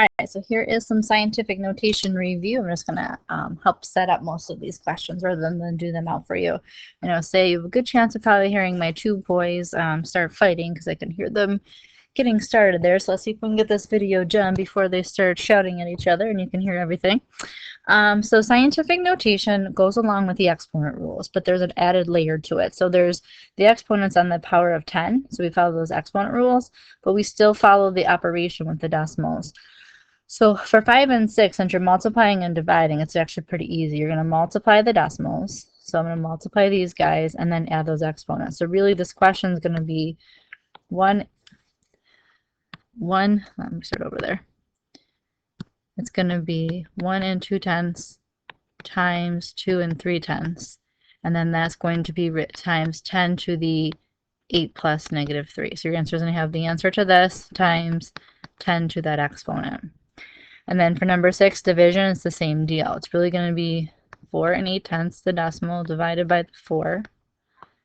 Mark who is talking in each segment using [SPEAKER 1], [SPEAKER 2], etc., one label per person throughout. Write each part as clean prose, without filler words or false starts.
[SPEAKER 1] All right, so here is some scientific notation review. I'm just going to help set up most of these questions rather than do them out for you. Say you have a good chance of probably hearing my two boys start fighting because I can hear them getting started there. So let's see if we can get this video done before they start shouting at each other and you can hear everything. So scientific notation goes along with the exponent rules, but there's an added layer to it. So there's the exponents on the power of 10. So we follow those exponent rules, but we still follow the operation with the decimals. So for 5 and 6, since you're multiplying and dividing, it's actually pretty easy. You're going to multiply the decimals. So I'm going to multiply these guys and then add those exponents. So really this question is going to be let me start over there. It's going to be 1 and 2/10 times 2 and 3/10. And then that's going to be times 10 to the 8 plus -3. So your answer is going to have the answer to this times 10 to that exponent. And then for number 6, division, it's the same deal. It's really going to be 4 and 8/10, the decimal, divided by 4.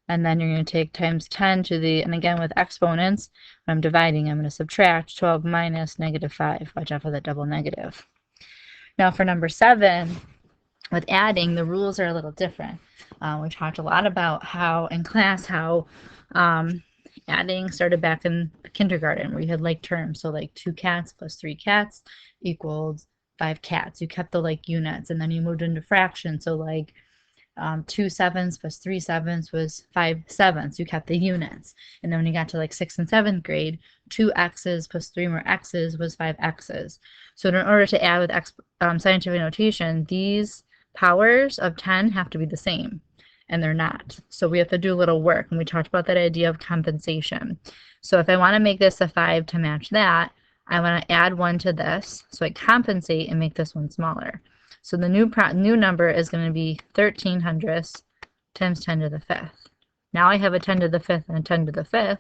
[SPEAKER 1] And then you're going to take times 10 to the, and again with exponents, when I'm dividing, I'm going to subtract 12 minus -5. Watch out for that double negative. Now for number 7, with adding, the rules are a little different. We talked a lot about how in class adding started back in kindergarten where you had like terms. So like 2 cats plus 3 cats equaled 5 cats. You kept the like units, and then you moved into fractions. So like 2 sevens plus 3 sevens was 5 sevens. You kept the units. And then when you got to like 6th and 7th grade, 2 x's plus 3 more x's was 5 x's. So in order to add with scientific notation, these powers of 10 have to be the same, and they're not. So we have to do a little work, and we talked about that idea of compensation. So if I want to make this a 5 to match that, I want to add 1 to this, so I compensate and make this one smaller. So the new number is going to be 13 hundredths times 10 to the 5th. Now I have a 10 to the 5th and a 10 to the 5th,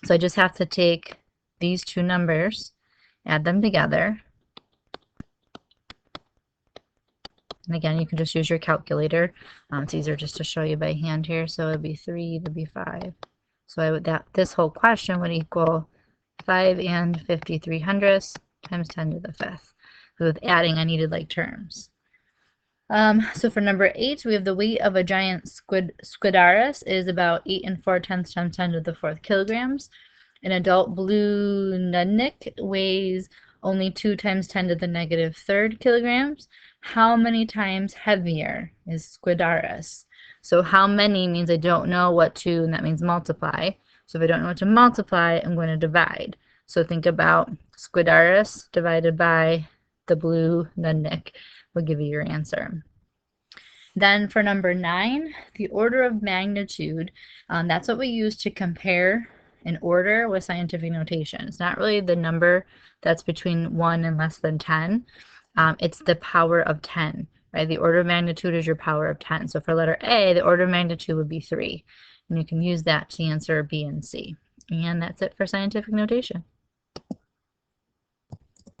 [SPEAKER 1] so I just have to take these two numbers, add them together. And again, you can just use your calculator. It's easier just to show you by hand here. So it would be 3, it would be 5. So this whole question would equal 5 and 53 hundredths times 10 to the 5th. So with adding, I needed like terms. So for number 8, we have the weight of a giant Squidaris is about 8 4/10 times 10 to the 4th kilograms. An adult blue nudnik weighs only 2 times 10 to the -3rd kilograms. How many times heavier is Squidaris? So how many means I don't know what to, and that means multiply. So if I don't know what to multiply, I'm going to divide. So think about Squidaris divided by the blue nudnik will give you your answer. Then for number 9, the order of magnitude, that's what we use to compare an order with scientific notation. It's not really the number that's between 1 and less than 10. It's the power of 10, right? The order of magnitude is your power of 10. So for letter A, the order of magnitude would be 3. And you can use that to answer B and C. And that's it for scientific notation.